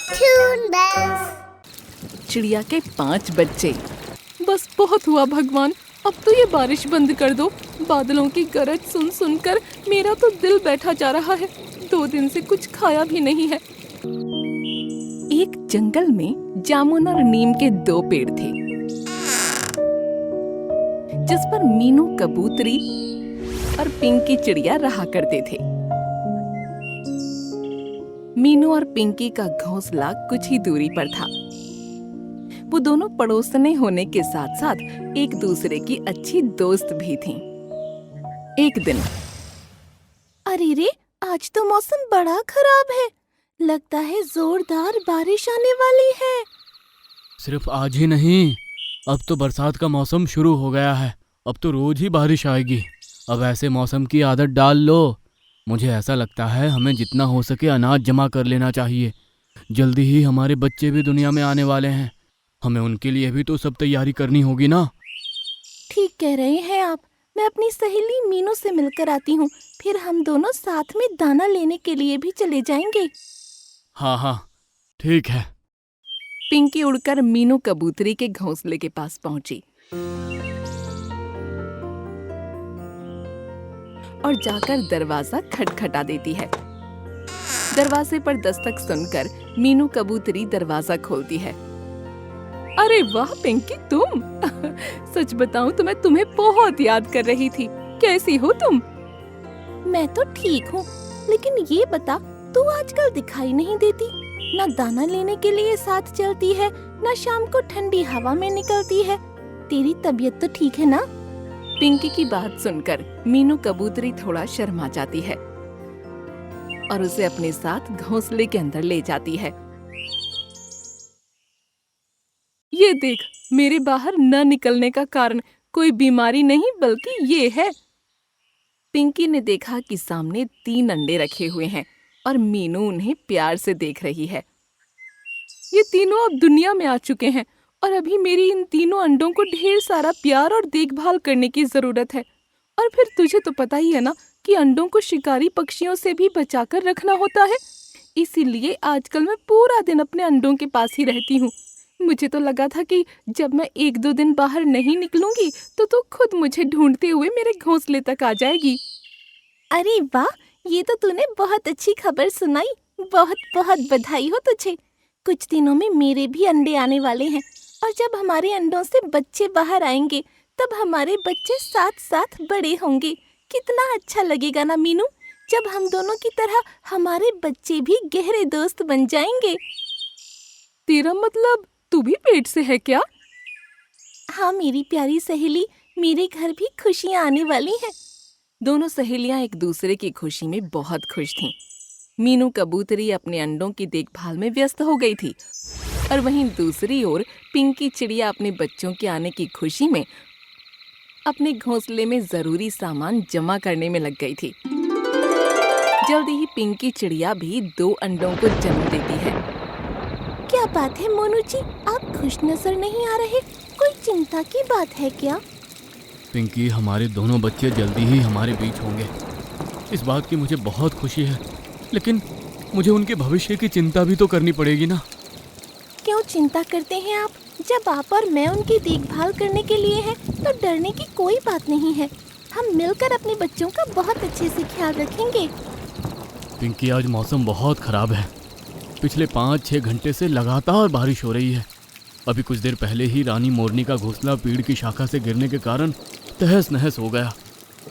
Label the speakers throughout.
Speaker 1: Toon Bells.
Speaker 2: चिड़िया के 5 बच्चे। बस बहुत हुआ भगवान, अब तो ये बारिश बंद कर दो। बादलों की गरज सुन सुनकर मेरा तो दिल बैठा जा रहा है। 2 दिन से कुछ खाया भी नहीं है। एक जंगल में जामुन और नीम के 2 पेड़ थे, जिस पर मीनू कबूतरी और पिंकी चिड़िया रहा करते थे। मीनू और पिंकी का घोंसला कुछ ही दूरी पर था। वो दोनों पड़ोसने होने के साथ साथ एक दूसरे की अच्छी दोस्त भी थीं। एक दिन,
Speaker 1: अरे रे, आज तो मौसम बड़ा खराब है। लगता है जोरदार बारिश आने वाली है।
Speaker 3: सिर्फ आज ही नहीं, अब तो बरसात का मौसम शुरू हो गया है। अब तो रोज ही बारिश आएगी। अब ऐसे मौसम की आदत डाल लो। मुझे ऐसा लगता है हमें जितना हो सके अनाज जमा कर लेना चाहिए। जल्दी ही हमारे बच्चे भी दुनिया में आने वाले हैं। हमें उनके लिए भी तो सब तैयारी करनी होगी ना।
Speaker 1: ठीक कह रहे हैं आप। मैं अपनी सहेली मीनू से मिलकर आती हूँ, फिर हम दोनों साथ में दाना लेने के लिए भी चले जाएंगे।
Speaker 3: हाँ, ठीक है।
Speaker 2: पिंकी उड़कर मीनू कबूतरी के घोंसले के पास पहुंची और जाकर दरवाजा खटखटा देती है। दरवाजे पर दस्तक सुनकर मीनू कबूतरी दरवाजा खोलती है। अरे वाह पिंकी, तुम! सच बताऊं तो मैं तुम्हें बहुत याद कर रही थी। कैसी हो तुम?
Speaker 1: मैं तो ठीक हूँ, लेकिन ये बता, तू आजकल दिखाई नहीं देती। ना दाना लेने के लिए साथ चलती है, ना शाम को ठंडी हवा में निकलती है। तेरी तबीयत तो ठीक है ना?
Speaker 2: पिंकी की बात सुनकर मीनू कबूतरी थोड़ा शर्मा जाती है और उसे अपने साथ घोंसले के अंदर ले जाती है। ये देख, मेरे बाहर न निकलने का कारण कोई बीमारी नहीं बल्कि ये है। पिंकी ने देखा कि सामने 3 अंडे रखे हुए हैं और मीनू उन्हें प्यार से देख रही है। ये तीनों अब दुनिया में आ चुके हैं और अभी मेरी इन तीनों अंडों को ढेर सारा प्यार और देखभाल करने की जरूरत है। और फिर तुझे तो पता ही है ना कि अंडों को शिकारी पक्षियों से भी बचाकर रखना होता है। इसीलिए आजकल मैं पूरा दिन अपने अंडों के पास ही रहती हूँ। मुझे तो लगा था कि जब मैं 1-2 दिन बाहर नहीं निकलूंगी तो तू खुद मुझे ढूंढते हुए मेरे घोंसले तक आ जाएगी।
Speaker 1: अरे वाह, ये तो तूने बहुत अच्छी खबर सुनाई। बहुत बहुत बधाई हो तुझे। कुछ दिनों में मेरे भी अंडे आने वाले हैं और जब हमारे अंडों से बच्चे बाहर आएंगे तब हमारे बच्चे साथ साथ बड़े होंगे। कितना अच्छा लगेगा ना मीनू, जब हम दोनों की तरह हमारे बच्चे भी गहरे दोस्त बन जाएंगे।
Speaker 2: तेरा मतलब तू भी पेट से है क्या?
Speaker 1: हाँ मेरी प्यारी सहेली, मेरे घर भी खुशियाँ आने वाली हैं।
Speaker 2: दोनों सहेलियां एक दूसरे की खुशी में बहुत खुश थीं। मीनू कबूतरी अपने अंडों की देखभाल में व्यस्त हो गई थी और वहीं दूसरी ओर पिंकी चिड़िया अपने बच्चों के आने की खुशी में अपने घोंसले में जरूरी सामान जमा करने में लग गई थी। जल्दी ही पिंकी चिड़िया भी 2 अंडों को जन्म देती है।
Speaker 1: क्या बात है मोनू जी, आप खुश नजर नहीं आ रहे। कोई चिंता की बात है क्या?
Speaker 3: पिंकी, हमारे दोनों बच्चे जल्दी ही हमारे बीच होंगे। इस बात की मुझे बहुत खुशी है, लेकिन मुझे उनके भविष्य की चिंता भी तो करनी पड़ेगी ना।
Speaker 1: क्यों चिंता करते हैं आप? जब आप और मैं उनकी देखभाल करने के लिए हैं तो डरने की कोई बात नहीं है। हम मिलकर अपने बच्चों का बहुत अच्छे से ख्याल रखेंगे।
Speaker 3: पिंकी, आज मौसम बहुत खराब है। पिछले 5-6 घंटे से लगातार बारिश हो रही है। अभी कुछ देर पहले ही रानी मोरनी का घोंसला पेड़ की शाखा से गिरने के कारण तहस नहस हो गया।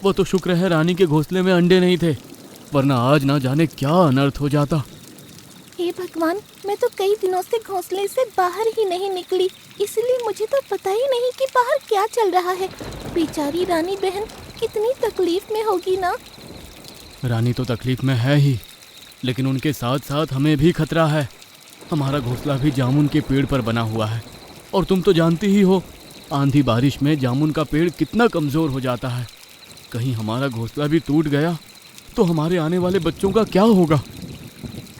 Speaker 3: वो तो शुक्र है रानी के घोंसले में अंडे नहीं थे, वरना आज ना जाने क्या अनर्थ हो जाता।
Speaker 1: हे भगवान, मैं तो कई दिनों से घोंसले से बाहर ही नहीं निकली, इसलिए मुझे तो पता ही नहीं कि बाहर क्या चल रहा है। बेचारी रानी बहन कितनी तकलीफ में होगी ना।
Speaker 3: रानी तो तकलीफ में है ही, लेकिन उनके साथ साथ हमें भी खतरा है। हमारा घोंसला भी जामुन के पेड़ पर बना हुआ है और तुम तो जानती ही हो, आंधी बारिश में जामुन का पेड़ कितना कमज़ोर हो जाता है। कहीं हमारा घोंसला भी टूट गया तो हमारे आने वाले बच्चों का क्या होगा?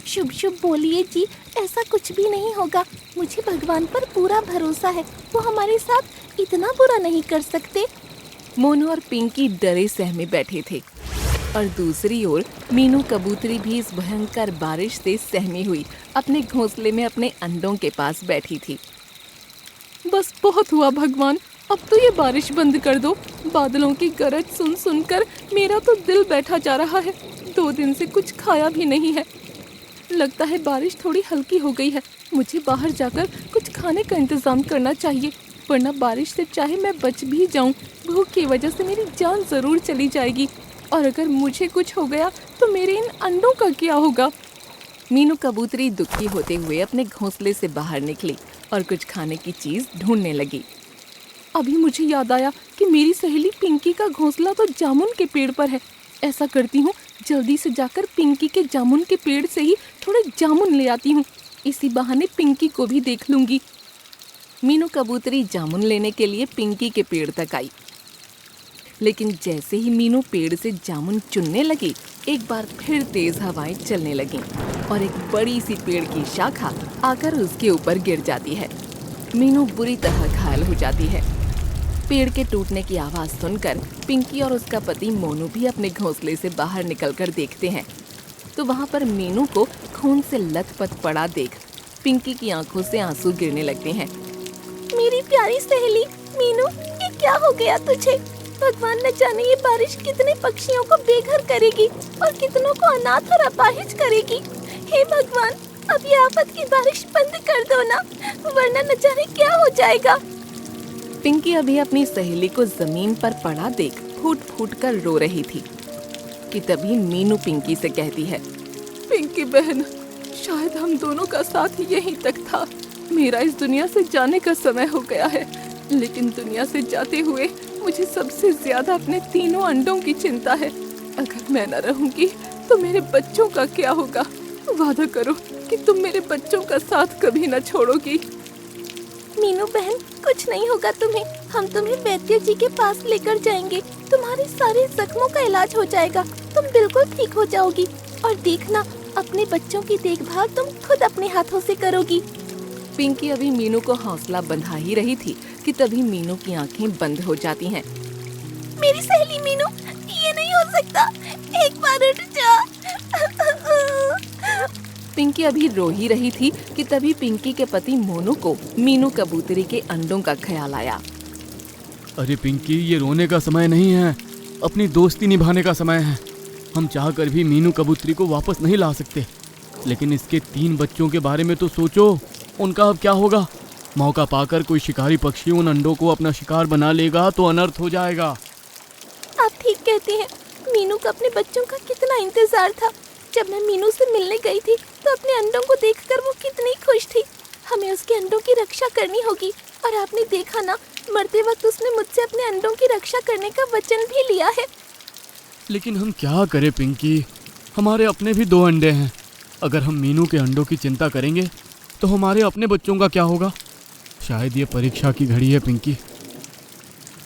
Speaker 1: शुभ शुभ बोलिए जी, ऐसा कुछ भी नहीं होगा। मुझे भगवान पर पूरा भरोसा है, वो हमारे साथ इतना बुरा नहीं कर सकते।
Speaker 2: मोनू और पिंकी डरे सहमे बैठे थे। और दूसरी ओर मीनू कबूतरी भी इस भयंकर बारिश से सहमी हुई अपने घोंसले में अपने अंडों के पास बैठी थी। बस बहुत हुआ भगवान, अब तो ये बारिश बंद कर दो। बादलों की गरज सुन सुनकर मेरा तो दिल बैठा जा रहा है। 2 दिन से कुछ खाया भी नहीं है। लगता है बारिश थोड़ी हल्की हो गई है। मुझे बाहर जाकर कुछ खाने का इंतजाम करना चाहिए, वरना बारिश से चाहे मैं बच भी जाऊं, भूख की वजह से मेरी जान जरूर चली जाएगी। और अगर मुझे कुछ हो गया तो मेरे इन अंडों का क्या होगा। मीनू कबूतरी दुखी होते हुए अपने घोंसले से बाहर निकली और कुछ खाने की चीज ढूंढने लगी। अभी मुझे याद आया कि मेरी सहेली पिंकी का घोंसला तो जामुन के पेड़ पर है। ऐसा करती हूँ, जल्दी से जाकर पिंकी के जामुन के पेड़ से ही थोड़े जामुन ले आती हूँ। इसी बहाने पिंकी को भी देख लूंगी। मीनू कबूतरी जामुन लेने के लिए पिंकी के पेड़ तक आई, लेकिन जैसे ही मीनू पेड़ से जामुन चुनने लगी, एक बार फिर तेज हवाएं चलने लगीं और एक बड़ी सी पेड़ की शाखा आकर उसके ऊपर गिर जाती है। मीनू बुरी तरह घायल हो जाती है। पेड़ के टूटने की आवाज सुनकर पिंकी और उसका पति मोनू भी अपने घोंसले से बाहर निकलकर देखते हैं, तो वहाँ पर मीनू को खून से लथपथ पड़ा देख पिंकी की आंखों से आंसू गिरने लगते हैं।
Speaker 1: मेरी प्यारी सहेली मीनू, ये क्या हो गया तुझे? भगवान न जाने ये बारिश कितने पक्षियों को बेघर करेगी और कितनों को अनाथ और अपाहिज करेगी। हे भगवान, अब ये आफत की बारिश बंद कर दो ना, वरना न जाने क्या हो जाएगा।
Speaker 2: पिंकी अभी अपनी सहेली को जमीन पर पड़ा देख फूट फूट कर रो रही थी कि तभी मीनू पिंकी से कहती है, पिंकी बहन, शायद हम दोनों का साथ यहीं तक था। मेरा इस दुनिया से जाने का समय हो गया है, लेकिन दुनिया से जाते हुए मुझे सबसे ज्यादा अपने 3 अंडों की चिंता है। अगर मैं न रहूंगी तो मेरे बच्चों का क्या होगा? वादा करो कि तुम मेरे बच्चों का साथ कभी न छोड़ोगी।
Speaker 1: मीनू बहन, कुछ नहीं होगा तुम्हें। हम तुम्हें वैद्य जी के पास लेकर जाएंगे। तुम्हारे सारे जख्मों का इलाज हो जाएगा। तुम बिल्कुल ठीक हो जाओगी। और देखना, अपने बच्चों की देखभाल तुम खुद अपने हाथों से करोगी।
Speaker 2: पिंकी अभी मीनू को हौसला बंधा ही रही थी कि तभी मीनू की आंखें बंद हो जाती हैं।
Speaker 1: मेरी सहेली मीनू, ये नहीं हो सकता। एक बार उठ जा।
Speaker 2: पिंकी अभी रो ही रही थी कि तभी पिंकी के पति मोनू को मीनू कबूतरी के अंडों का ख्याल आया।
Speaker 3: अरे पिंकी, ये रोने का समय नहीं है, अपनी दोस्ती निभाने का समय है। हम चाहकर भी मीनू कबूतरी को वापस नहीं ला सकते, लेकिन इसके 3 बच्चों के बारे में तो सोचो, उनका अब क्या होगा? मौका पाकर कोई शिकारी पक्षी उन अंडों को अपना शिकार बना लेगा तो अनर्थ हो जाएगा।
Speaker 1: आप ठीक कहते हैं। मीनू को अपने बच्चों का कितना इंतजार था। जब मैं मीनू से मिलने गई थी तो अपने अंडों को देखकर वो कितनी खुश थी। हमें उसके अंडों की रक्षा करनी होगी। और आपने देखा ना, मरते वक्त उसने मुझसे अपने अंडों की रक्षा करने का वचन भी लिया है।
Speaker 3: लेकिन हम क्या करें पिंकी, हमारे अपने भी 2 अंडे हैं। अगर हम मीनू के अंडों की चिंता करेंगे तो हमारे अपने बच्चों का क्या होगा? शायद ये परीक्षा की घड़ी है पिंकी।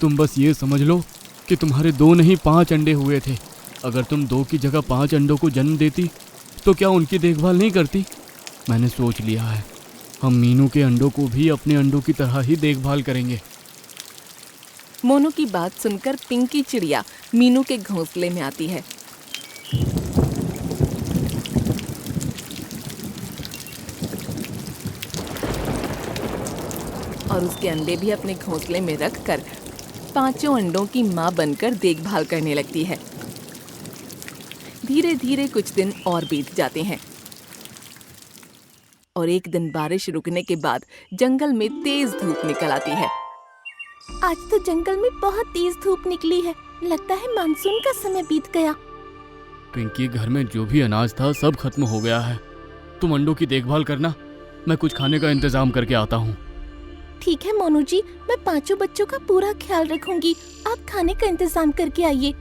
Speaker 3: तुम बस ये समझ लो कि तुम्हारे 2 नहीं 5 अंडे हुए थे। अगर तुम 2 की जगह 5 अंडों को जन्म देती तो क्या उनकी देखभाल नहीं करती? मैंने सोच लिया है, हम मीनू के अंडों को भी अपने अंडों की तरह ही देखभाल करेंगे।
Speaker 2: मोनू की बात सुनकर पिंकी चिड़िया मीनू के घोंसले में आती है। और उसके अंडे भी अपने घोंसले में रखकर 5 अंडों की मां बनकर देखभाल करने लगती है। धीरे धीरे कुछ दिन और बीत जाते हैं और एक दिन बारिश रुकने के बाद जंगल में तेज धूप निकल आती है।
Speaker 1: आज तो जंगल में बहुत तेज धूप निकली है। लगता है मानसून का समय बीत गया।
Speaker 3: पिंकी, घर में जो भी अनाज था सब खत्म हो गया है। तुम अंडों की देखभाल करना, मैं कुछ खाने का इंतजाम करके आता हूँ।
Speaker 1: ठीक है मोनू जी, मैं 5 बच्चों का पूरा ख्याल रखूंगी। आप खाने का इंतजाम करके आइए।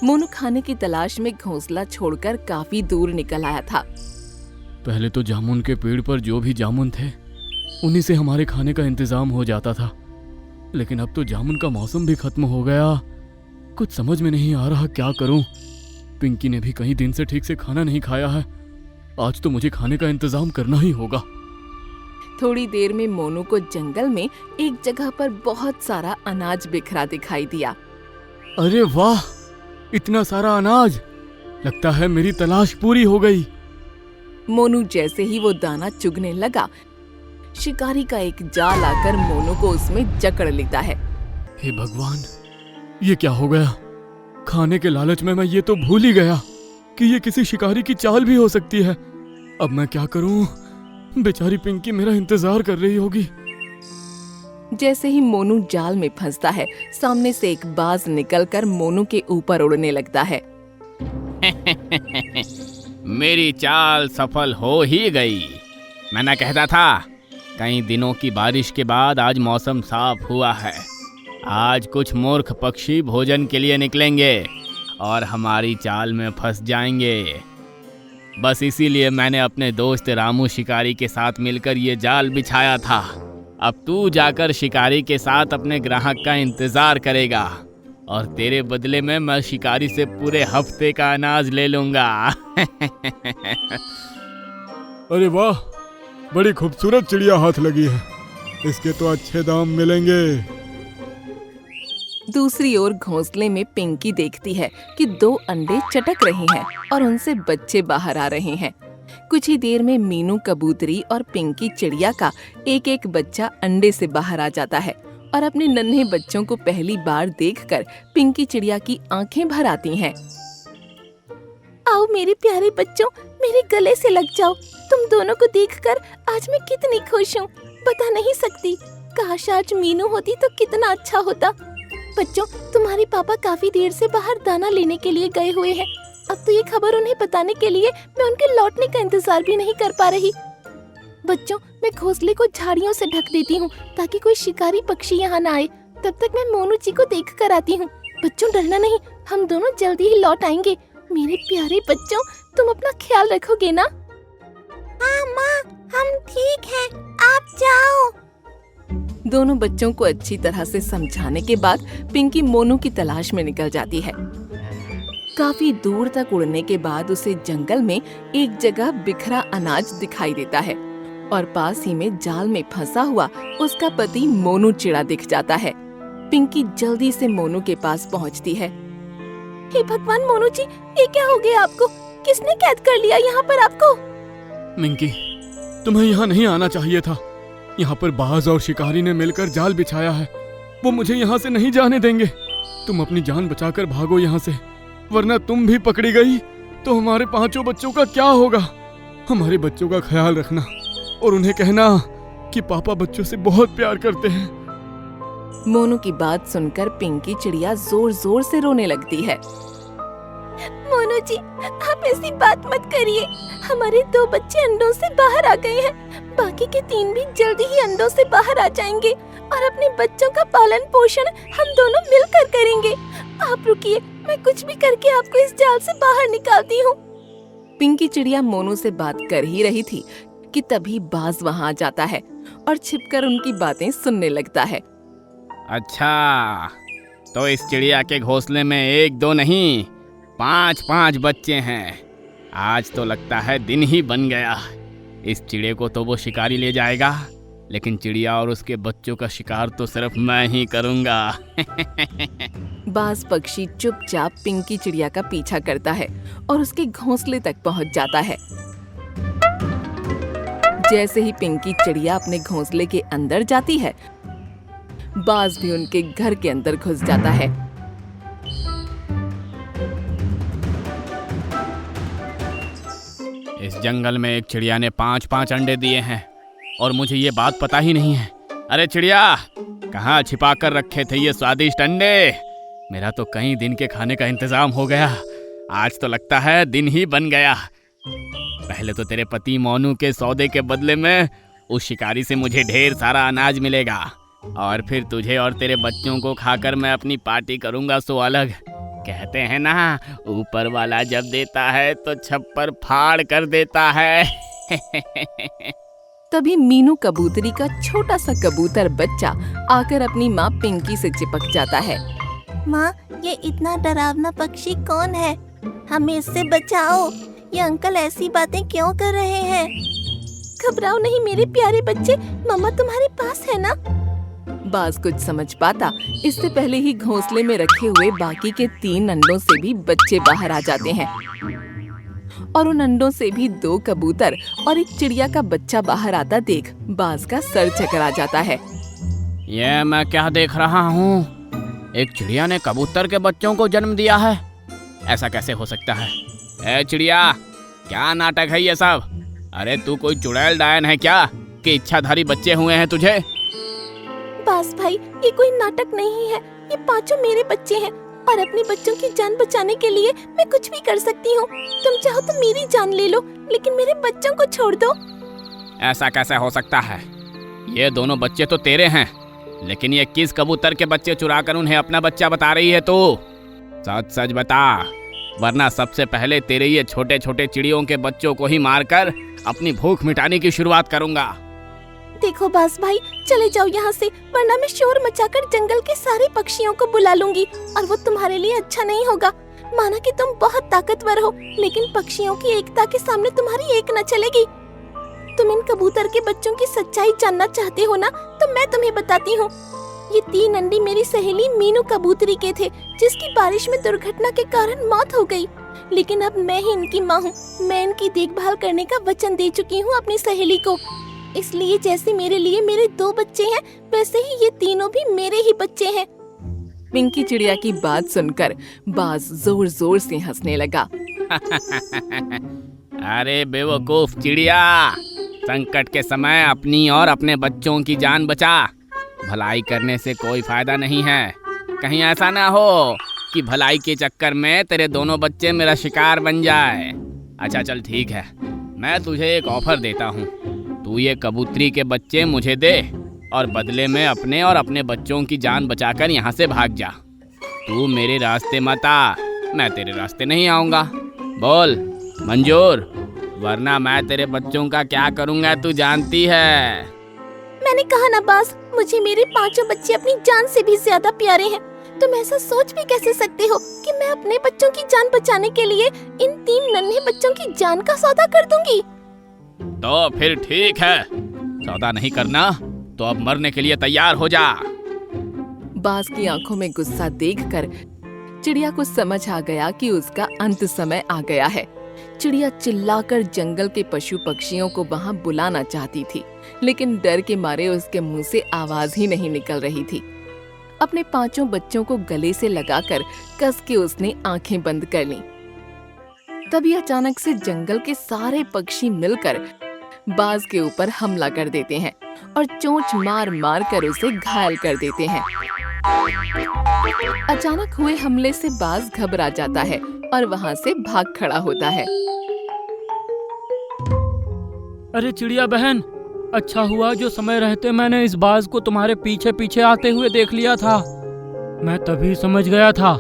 Speaker 2: मोनू खाने की तलाश में घोंसला छोड़कर काफी दूर निकल आया था।
Speaker 3: पहले तो जामुन के पेड़ पर जो भी जामुन थे उन्हीं से हमारे खाने का इंतजाम हो जाता था, लेकिन अब तो जामुन का मौसम भी खत्म हो गया। कुछ समझ में नहीं आ रहा क्या करूं। पिंकी ने भी कई दिन से ठीक से खाना नहीं खाया है। आज तो मुझे खाने का इंतजाम करना ही होगा।
Speaker 2: थोड़ी देर में मोनू को जंगल में एक जगह पर बहुत सारा अनाज बिखरा दिखाई दिया।
Speaker 3: अरे वाह, इतना सारा अनाज, लगता है मेरी तलाश पूरी हो गई।
Speaker 2: मोनू जैसे ही वो दाना चुगने लगा, शिकारी का एक जाल आकर मोनू को उसमें जकड़ लेता है।
Speaker 3: हे भगवान, ये क्या हो गया? खाने के लालच में मैं ये तो भूल ही गया कि ये किसी शिकारी की चाल भी हो सकती है। अब मैं क्या करूं? बेचारी पिंकी मेरा इंतजार कर रही होगी।
Speaker 2: जैसे ही मोनू जाल में फंसता है, सामने से एक बाज निकलकर मोनू के ऊपर उड़ने लगता है।
Speaker 3: मेरी चाल सफल हो ही गई। मैं ना कहता था, कई दिनों की बारिश के बाद आज मौसम साफ हुआ है। आज कुछ मूर्ख पक्षी भोजन के लिए निकलेंगे और हमारी चाल में फंस जाएंगे। बस इसीलिए मैंने अपने दोस्त रामू शिकारी के साथ मिलकर ये जाल बिछाया था। अब तू जाकर शिकारी के साथ अपने ग्राहक का इंतजार करेगा और तेरे बदले में मैं शिकारी से पूरे हफ्ते का अनाज ले लूंगा। अरे वाह, बड़ी खूबसूरत चिड़िया हाथ लगी है। इसके तो अच्छे दाम मिलेंगे।
Speaker 2: दूसरी ओर घोंसले में पिंकी देखती है कि 2 अंडे चटक रहे हैं और उनसे बच्चे बाहर आ रहे हैं। कुछ ही देर में मीनू कबूतरी और पिंकी चिड़िया का एक एक बच्चा अंडे से बाहर आ जाता है और अपने नन्हे बच्चों को पहली बार देखकर पिंकी चिड़िया की आंखें भर आती हैं।
Speaker 1: आओ मेरे प्यारे बच्चों, मेरे गले से लग जाओ। तुम दोनों को देखकर आज मैं कितनी खुश हूँ, बता नहीं सकती। काश आज मीनू होती तो कितना अच्छा होता। बच्चों, तुम्हारे पापा काफी देर से बाहर दाना लेने के लिए गए हुए हैं। अब तो ये खबर उन्हें बताने के लिए मैं उनके लौटने का इंतजार भी नहीं कर पा रही। बच्चों, मैं घोंसले को झाड़ियों से ढक देती हूँ ताकि कोई शिकारी पक्षी यहाँ ना आए। तब तक मैं मोनू जी को देख कर आती हूँ। बच्चों, डरना नहीं, हम दोनों जल्दी ही लौट आएंगे। मेरे प्यारे बच्चों, तुम अपना ख्याल रखोगे ना? हाँ माँ, हम ठीक हैं, आप जाओ।
Speaker 2: दोनों बच्चों को अच्छी तरह से समझाने के बाद पिंकी मोनू की तलाश में निकल जाती है। काफी दूर तक उड़ने के बाद उसे जंगल में एक जगह बिखरा अनाज दिखाई देता है और पास ही में जाल में फंसा हुआ उसका पति मोनू चिड़ा दिख जाता है। पिंकी जल्दी से मोनू के पास पहुंचती है।
Speaker 1: हे भगवान मोनू जी, ये क्या हो गया आपको? किसने कैद कर लिया यहाँ पर आपको?
Speaker 3: मिंकी, तुम्हें यहाँ नहीं आना चाहिए था। यहाँ पर बाज और शिकारी ने मिलकर जाल बिछाया है। वो मुझे यहाँ से नहीं जाने देंगे। तुम अपनी जान बचाकर भागो यहाँ से, वरना तुम भी पकड़ी गई तो हमारे 5 बच्चों का क्या होगा? हमारे बच्चों का ख्याल रखना और उन्हें कहना कि पापा बच्चों से बहुत प्यार करते हैं।
Speaker 2: मोनू की बात सुनकर पिंकी चिड़िया जोर जोर से रोने लगती है।
Speaker 1: मोनू जी, आप ऐसी बात मत करिए। हमारे 2 बच्चे अंडों से बाहर आ गए हैं। बाकी के 3 भी जल्दी ही अंडों से बाहर आ जाएंगे और अपने बच्चों का पालन पोषण हम दोनों मिलकर करेंगे। आप रुकिए, मैं कुछ भी करके आपको इस जाल से बाहर निकालती हूँ।
Speaker 2: पिंकी चिड़िया मोनू से बात कर ही रही थी कि तभी बाज वहाँ आ जाता है और छिपकर उनकी बातें सुनने लगता है।
Speaker 3: अच्छा, तो इस चिड़िया के घोंसले में 1-2 नहीं 5-5 बच्चे हैं। आज तो लगता है दिन ही बन गया। इस चिड़े को तो वो शिकारी ले जाएगा, लेकिन चिड़िया और उसके बच्चों का शिकार तो सिर्फ मैं ही करूंगा।
Speaker 2: बाज पक्षी चुपचाप पिंकी चिड़िया का पीछा करता है और उसके घोंसले तक पहुंच जाता है। जैसे ही पिंकी चिड़िया अपने घोंसले के अंदर जाती है, बाज भी उनके घर के अंदर घुस जाता है।
Speaker 3: इस जंगल में एक चिड़िया ने 5-5 अंडे दिए हैं और मुझे ये बात पता ही नहीं है। अरे चिड़िया, कहाँ छिपा कर रखे थे ये स्वादिष्ट अंडे? मेरा तो कई दिन के खाने का इंतजाम हो गया। आज तो लगता है दिन ही बन गया। पहले तो तेरे पति मोनू के सौदे के बदले में उस शिकारी से मुझे ढेर सारा अनाज मिलेगा और फिर तुझे और तेरे बच्चों को खाकर मैं अपनी पार्टी करूंगा सो अलग। कहते हैं ना, ऊपर वाला जब देता है तो छप्पर फाड़ कर देता है।
Speaker 2: तभी मीनू कबूतरी का छोटा सा कबूतर बच्चा आकर अपनी माँ पिंकी से चिपक जाता है।
Speaker 1: माँ, ये इतना डरावना पक्षी कौन है? हमें इससे बचाओ। ये अंकल ऐसी बातें क्यों कर रहे हैं? घबराओ नहीं मेरे प्यारे बच्चे, मम्मा तुम्हारे पास है ना।
Speaker 2: बाज कुछ समझ पाता इससे पहले ही घोंसले में रखे हुए बाकी के 3 अंडों से भी बच्चे बाहर आ जाते हैं और उन अंडों से भी 2 कबूतर और एक चिड़िया का बच्चा बाहर आता देख बाज का सर चकरा जाता है।
Speaker 3: ये मैं क्या देख रहा हूँ? एक चिड़िया ने कबूतर के बच्चों को जन्म दिया है। ऐसा कैसे हो सकता है? ए चिड़िया, क्या नाटक है ये सब? अरे तू कोई चुड़ैल डायन है क्या कि इच्छाधारी बच्चे हुए हैं तुझे?
Speaker 1: बाज भाई, ये कोई नाटक नहीं है, ये 5 मेरे बच्चे हैं और अपने बच्चों की जान बचाने के लिए मैं कुछ भी कर सकती हूँ। तुम चाहो तो मेरी जान ले लो, लेकिन मेरे बच्चों को छोड़ दो।
Speaker 3: ऐसा कैसे हो सकता है? ये दोनों बच्चे तो तेरे हैं, लेकिन ये किस कबूतर के बच्चे चुरा कर उन्हें अपना बच्चा बता रही है तू? सच सच बता, वरना सबसे पहले तेरे ये छोटे छोटे चिड़ियों के बच्चों को ही मारकर अपनी भूख मिटाने की शुरुआत करूंगा।
Speaker 1: देखो बाज भाई, चले जाओ यहाँ से, वरना मैं शोर मचाकर जंगल के सारे पक्षियों को बुला लूंगी और वो तुम्हारे लिए अच्छा नहीं होगा। माना कि तुम बहुत ताकतवर हो, लेकिन पक्षियों की एकता के सामने तुम्हारी एक न चलेगी। तुम इन कबूतर के बच्चों की सच्चाई जानना चाहते हो ना, तो मैं तुम्हें बताती हूँ। ये 3 अंडे मेरी सहेली मीनू कबूतरी के थे, जिसकी बारिश में दुर्घटना के कारण मौत हो गई। लेकिन अब मैं ही इनकी माँ हूँ। मैं इनकी देखभाल करने का वचन दे चुकी हूँ अपनी सहेली को। इसलिए जैसे मेरे लिए मेरे 2 बच्चे हैं, वैसे ही ये तीनों भी मेरे ही बच्चे हैं।
Speaker 2: पिंकी चिड़िया की बात सुनकर बाज जोर जोर से हंसने लगा।
Speaker 3: अरे बेवकूफ चिड़िया, संकट के समय अपनी और अपने बच्चों की जान बचा। भलाई करने से कोई फायदा नहीं है। कहीं ऐसा ना हो कि भलाई के चक्कर में तेरे दोनों बच्चे मेरा शिकार बन जाए। अच्छा चल ठीक है, मैं तुझे एक ऑफर देता हूँ। तू ये कबूतरी के बच्चे मुझे दे और बदले में अपने और अपने बच्चों की जान बचाकर यहाँ से भाग जा। तू मेरे रास्ते मत आ, मैं तेरे रास्ते नहीं आऊँगा। बोल मंजूर? वरना मैं तेरे बच्चों का क्या करूँगा तू जानती है।
Speaker 1: मैंने कहा ना बाज, मुझे मेरे 5 बच्चे अपनी जान से भी ज्यादा प्यारे हैं। तुम ऐसा सोच भी कैसे सकते हो कि मैं अपने बच्चों की जान बचाने के लिए इन 3 नन्हे बच्चों की जान का सौदा कर दूंगी?
Speaker 3: तो फिर ठीक है, सौदा नहीं करना तो अब मरने के लिए तैयार हो जा।
Speaker 2: बाज की आंखों में गुस्सा देखकर चिड़िया को समझ आ गया कि उसका अंत समय आ गया है। चिड़िया चिल्लाकर जंगल के पशु पक्षियों को वहां बुलाना चाहती थी, लेकिन डर के मारे उसके मुंह से आवाज ही नहीं निकल रही थी। अपने 5 बच्चों को गले से लगाकर कस के उसने आंखें बंद कर लीं। तभी अचानक से जंगल के सारे पक्षी मिलकर बाज के ऊपर हमला कर देते हैं और चोंच मार मार कर उसे घायल कर देते हैं। अचानक हुए हमले से बाज घबरा जाता है और वहां से भाग खड़ा होता है।
Speaker 3: अरे चिड़िया बहन, अच्छा हुआ जो समय रहते मैंने इस बाज को तुम्हारे पीछे पीछे आते हुए देख लिया था। मैं तभी समझ गया था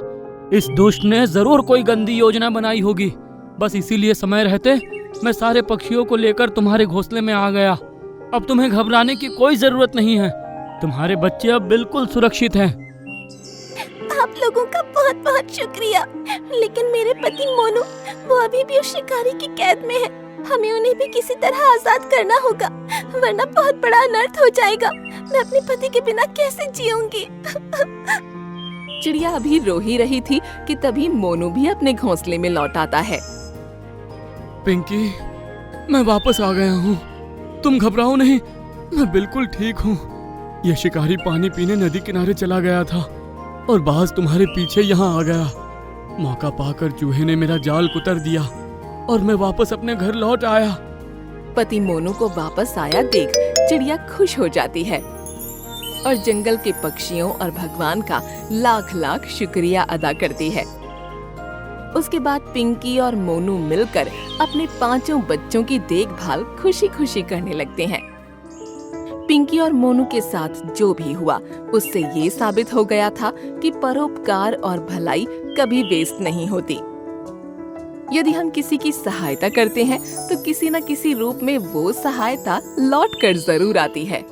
Speaker 3: इस दुष्ट ने जरूर कोई गंदी योजना बनाई होगी। बस इसीलिए समय रहते मैं सारे पक्षियों को लेकर तुम्हारे घोंसले में आ गया। अब तुम्हें घबराने की कोई जरूरत नहीं है, तुम्हारे बच्चे अब बिल्कुल सुरक्षित हैं।
Speaker 1: आप लोगों का बहुत बहुत शुक्रिया, लेकिन मेरे पति मोनू, वो अभी भी उस शिकारी की कैद में है। हमें उन्हें भी किसी तरह आजाद करना होगा, वरना बहुत बड़ा अनर्थ हो जाएगा। मैं अपने पति के बिना कैसे जीऊंगी?
Speaker 2: चिड़िया अभी रो ही रही थी कि तभी मोनू भी अपने घोंसले में लौट आता है।
Speaker 3: पिंकी, मैं वापस आ गया हूँ, तुम घबराओ नहीं, मैं बिल्कुल ठीक हूँ। यह शिकारी पानी पीने नदी किनारे चला गया था और बाज तुम्हारे पीछे यहाँ आ गया। मौका पाकर चूहे ने मेरा जाल कुतर दिया और मैं वापस अपने घर लौट आया।
Speaker 2: पति मोनू को वापस आया देख चिड़िया खुश हो जाती है और जंगल के पक्षियों और भगवान का लाख लाख शुक्रिया अदा करती है। उसके बाद पिंकी और मोनू मिलकर अपने 5 बच्चों की देखभाल खुशी खुशी करने लगते हैं। पिंकी और मोनू के साथ जो भी हुआ उससे ये साबित हो गया था कि परोपकार और भलाई कभी वेस्ट नहीं होती। यदि हम किसी की सहायता करते हैं तो किसी न किसी रूप में वो सहायता लौट कर जरूर आती है।